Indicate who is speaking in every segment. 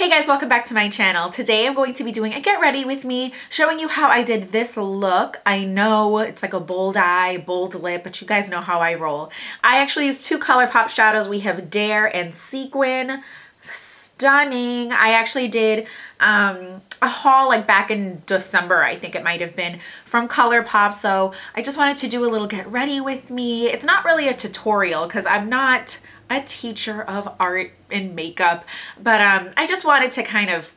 Speaker 1: Hey guys, welcome back to my channel. Today I'm going to be doing a get ready with me, showing you how I did this look. I know it's like a bold eye, bold lip, but you guys know how I roll. I actually used two ColourPop shadows. We have Dare and Sequin. Stunning. I actually did a haul like back in December, I think it might have been, from ColourPop, so I just wanted to do a little get ready with me. It's not really a tutorial because I'm not a teacher of art and makeup, but I just wanted to kind of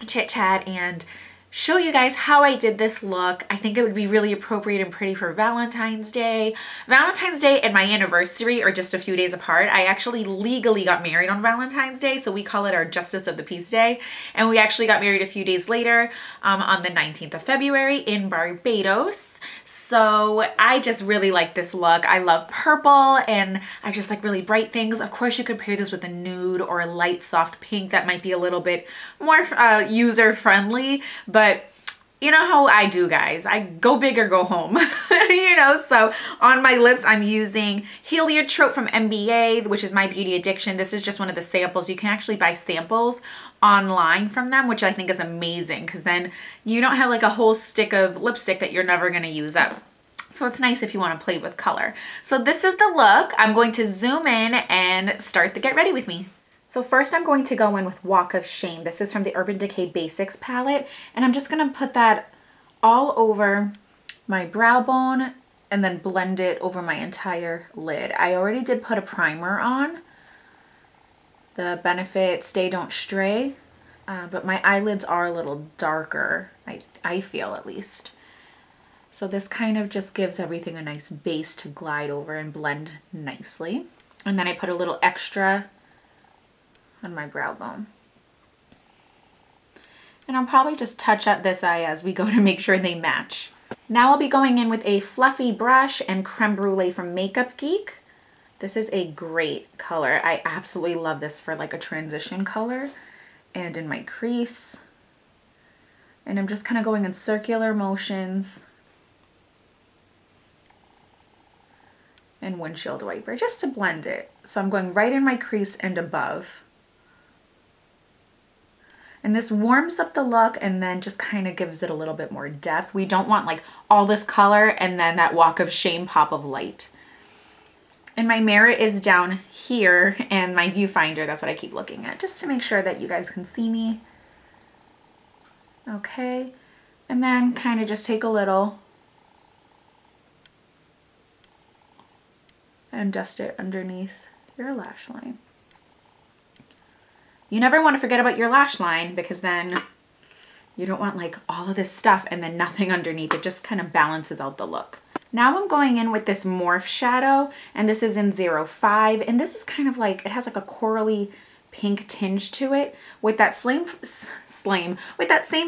Speaker 1: chit chat and show you guys how I did this look. I think it would be really appropriate and pretty for Valentine's Day. Valentine's Day and my anniversary are just a few days apart. I actually legally got married on Valentine's Day, so we call it our Justice of the Peace Day. And we actually got married a few days later on the 19th of February in Barbados. So I just really like this look. I love purple and I just like really bright things. Of course you could pair this with a nude or a light soft pink that might be a little bit more user friendly, but you know how I do, guys. I go big or go home, you know? So on my lips, I'm using Heliotrope from MBA, which is My Beauty Addiction. This is just one of the samples. You can actually buy samples online from them, which I think is amazing because then you don't have like a whole stick of lipstick that you're never gonna use up. So it's nice if you want to play with color. So this is the look. I'm going to zoom in and start the get ready with me. So first I'm going to go in with Walk of Shame. This is from the Urban Decay Basics palette. And I'm just going to put that all over my brow bone and then blend it over my entire lid. I already did put a primer on, the Benefit Stay Don't Stray, but my eyelids are a little darker, I feel at least. So this kind of just gives everything a nice base to glide over and blend nicely. And then I put a little extra on my brow bone. And I'll probably just touch up this eye as we go to make sure they match. Now I'll be going in with a fluffy brush and Creme Brulee from Makeup Geek. This is a great color. I absolutely love this for like a transition color and in my crease. And I'm just kind of going in circular motions and windshield wiper just to blend it. So I'm going right in my crease and above. And this warms up the look and then just kind of gives it a little bit more depth. We don't want like all this color and then that Walk of Shame pop of light. And my mirror is down here and my viewfinder, that's what I keep looking at, just to make sure that you guys can see me. Okay, and then kind of just take a little and dust it underneath your lash line. You never want to forget about your lash line because then you don't want like all of this stuff and then nothing underneath. It just kind of balances out the look. Now I'm going in with this Morph shadow and this is in 05 and this is kind of like, it has like a corally pink tinge to it with that same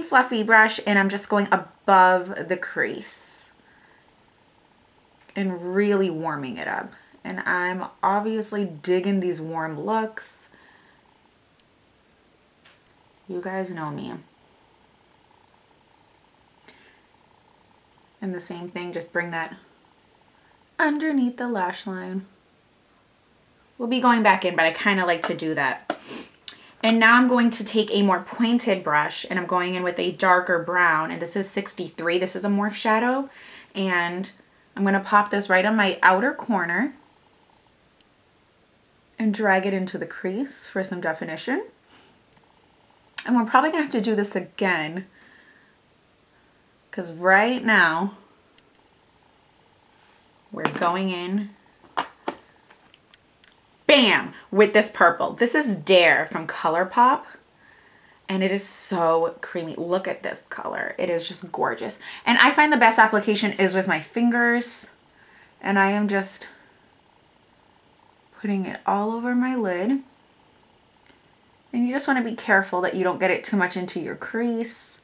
Speaker 1: fluffy brush, and I'm just going above the crease and really warming it up. And I'm obviously digging these warm looks. You guys know me. And the same thing, just bring that underneath the lash line. We'll be going back in, but I kind of like to do that. And now I'm going to take a more pointed brush and I'm going in with a darker brown, and this is 63. This is a Morph shadow, and I'm going to pop this right on my outer corner and drag it into the crease for some definition. And we're probably gonna have to do this again because right now we're going in, bam, with this purple. This is Dare from ColourPop and it is so creamy. Look at this color. It is just gorgeous. And I find the best application is with my fingers, and I am just putting it all over my lid. And you just want to be careful that you don't get it too much into your crease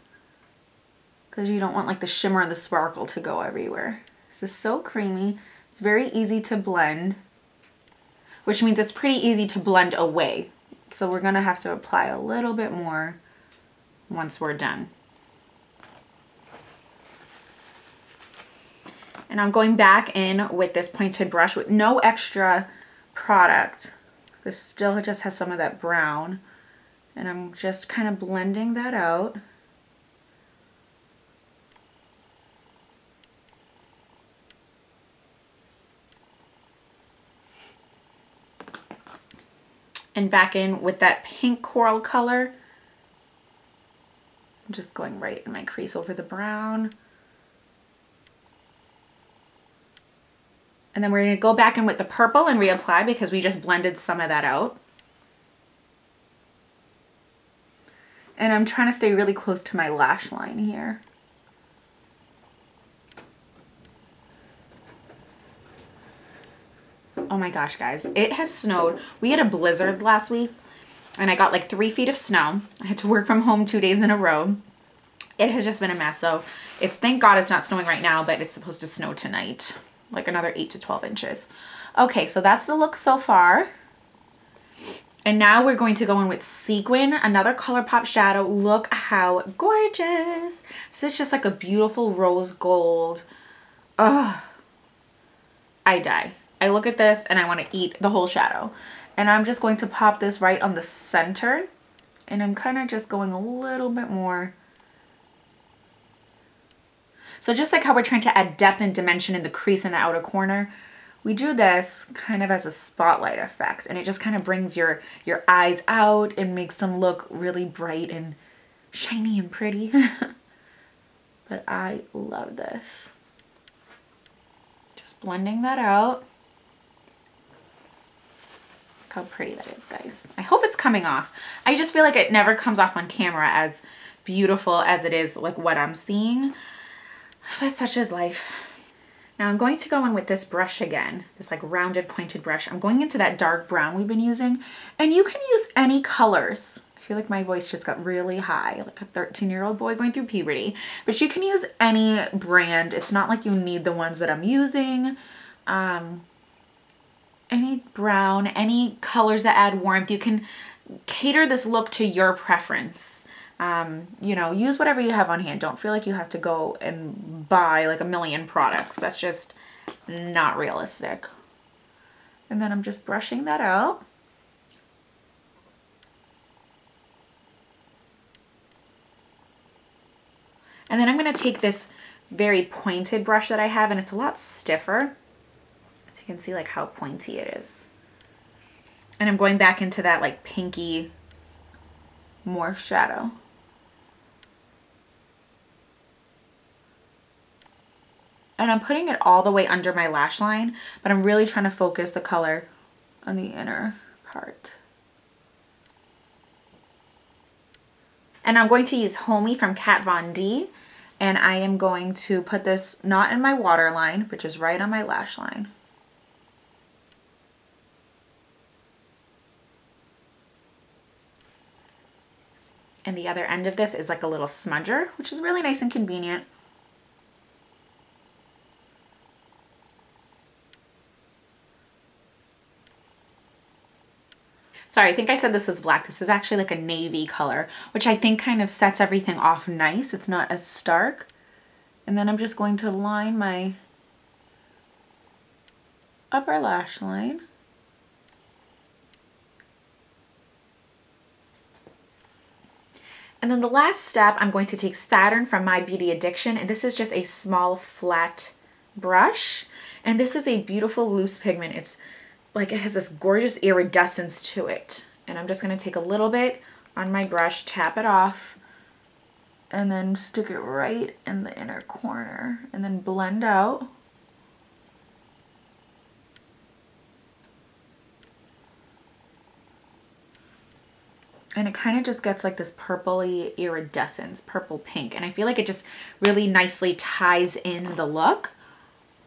Speaker 1: because you don't want like the shimmer and the sparkle to go everywhere. This is so creamy. It's very easy to blend, which means it's pretty easy to blend away. So we're going to have to apply a little bit more once we're done. And I'm going back in with this pointed brush with no extra product. This still just has some of that brown. And I'm just kind of blending that out. And back in with that pink coral color. I'm just going right in my crease over the brown. And then we're gonna go back in with the purple and reapply because we just blended some of that out. And I'm trying to stay really close to my lash line here. Oh my gosh, guys, it has snowed. We had a blizzard last week and I got like 3 feet of snow. I had to work from home 2 days in a row. It has just been a mess. So thank God it's not snowing right now, but it's supposed to snow tonight, like another 8 to 12 inches. Okay, so that's the look so far. And now we're going to go in with Sequin, another ColourPop shadow. Look how gorgeous. So it's just like a beautiful rose gold. Ugh, I die. I look at this and I want to eat the whole shadow. And I'm just going to pop this right on the center. And I'm kind of just going a little bit more. So just like how we're trying to add depth and dimension in the crease in the outer corner, we do this kind of as a spotlight effect. And it just kind of brings your eyes out and makes them look really bright and shiny and pretty. But I love this. Just blending that out. How pretty that is, guys. I hope it's coming off. I just feel like it never comes off on camera as beautiful as it is like what I'm seeing. But such is life. Now I'm going to go in with this brush again, this like rounded pointed brush. I'm going into that dark brown we've been using, and you can use any colors. I feel like my voice just got really high, like a 13-year-old boy going through puberty. But you can use any brand. It's not like you need the ones that I'm using. Any brown, any colors that add warmth. You can cater this look to your preference. You know, use whatever you have on hand. Don't feel like you have to go and buy like a million products. That's just not realistic. And then I'm just brushing that out. And then I'm going to take this very pointed brush that I have, and it's a lot stiffer. So you can see like how pointy it is. And I'm going back into that like pinky morph shadow. And I'm putting it all the way under my lash line, but I'm really trying to focus the color on the inner part. And I'm going to use Homey from Kat Von D, and I am going to put this not in my waterline, but just right on my lash line. And the other end of this is like a little smudger, which is really nice and convenient. Sorry, I think I said this was black. This is actually like a navy color, which I think kind of sets everything off nice. It's not as stark. And then I'm just going to line my upper lash line. And then the last step, I'm going to take Saturn from My Beauty Addiction, and this is just a small flat brush. And this is a beautiful loose pigment. It's like it has this gorgeous iridescence to it. And I'm just going to take a little bit on my brush, tap it off, and then stick it right in the inner corner, and then blend out. And it kind of just gets like this purpley iridescence, purple pink. And I feel like it just really nicely ties in the look.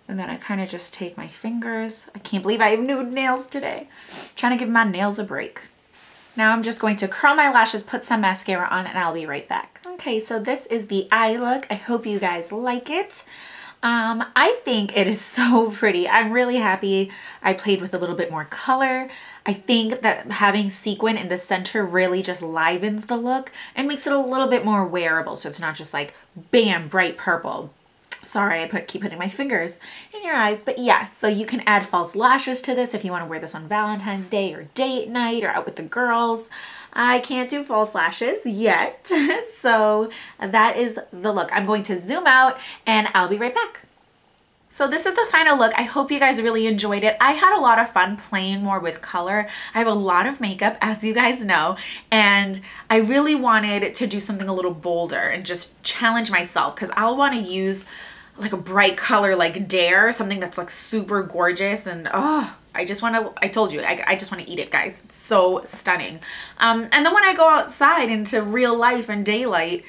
Speaker 1: And then I kind of just take my fingers. I can't believe I have nude nails today. I'm trying to give my nails a break. Now I'm just going to curl my lashes, put some mascara on, and I'll be right back. Okay, so this is the eye look. I hope you guys like it. I think it is so pretty. I'm really happy I played with a little bit more color. I think that having sequin in the center really just livens the look and makes it a little bit more wearable. So it's not just like, bam, bright purple. Sorry, I keep putting my fingers in your eyes, but yes, so you can add false lashes to this if you want to wear this on Valentine's Day or date night or out with the girls. I can't do false lashes yet. So that is the look. I'm going to zoom out and I'll be right back. So this is the final look. I hope you guys really enjoyed it. I had a lot of fun playing more with color. I have a lot of makeup, as you guys know, and I really wanted to do something a little bolder and just challenge myself, because I'll want to use like a bright color like Dare, something that's like super gorgeous, and oh, I just want to, I told you, I just want to eat it, guys. It's so stunning. And then when I go outside into real life and daylight,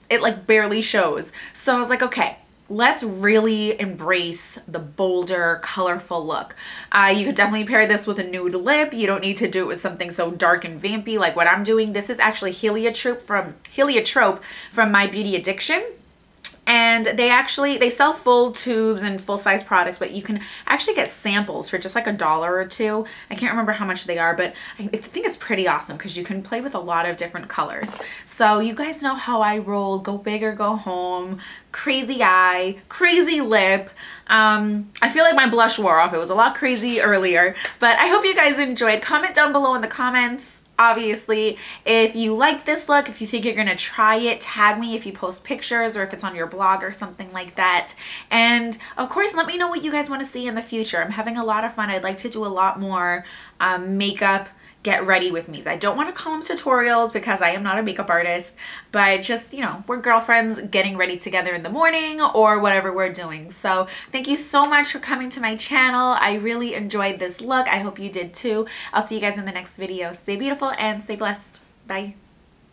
Speaker 1: it like barely shows. So I was like, okay, let's really embrace the bolder, colorful look. You could definitely pair this with a nude lip. You don't need to do it with something so dark and vampy like what I'm doing. This is actually Heliotrope from My Beauty Addiction. And they sell full tubes and full-size products, but you can actually get samples for just like $1 or $2. I can't remember how much they are, but I think it's pretty awesome because you can play with a lot of different colors. So you guys know how I roll. Go big or go home. Crazy eye, crazy lip. I feel like my blush wore off. It was a lot crazy earlier, but I hope you guys enjoyed. Comment down below in the comments. Obviously, if you like this look, if you think you're gonna try it, tag me if you post pictures or if it's on your blog or something like that. And of course, let me know what you guys want to see in the future. I'm having a lot of fun. I'd like to do a lot more makeup get ready with me. I don't want to call them tutorials because I am not a makeup artist, but just, you know, we're girlfriends getting ready together in the morning or whatever we're doing. So thank you so much for coming to my channel. I really enjoyed this look. I hope you did too. I'll see you guys in the next video. Stay beautiful and stay blessed. Bye.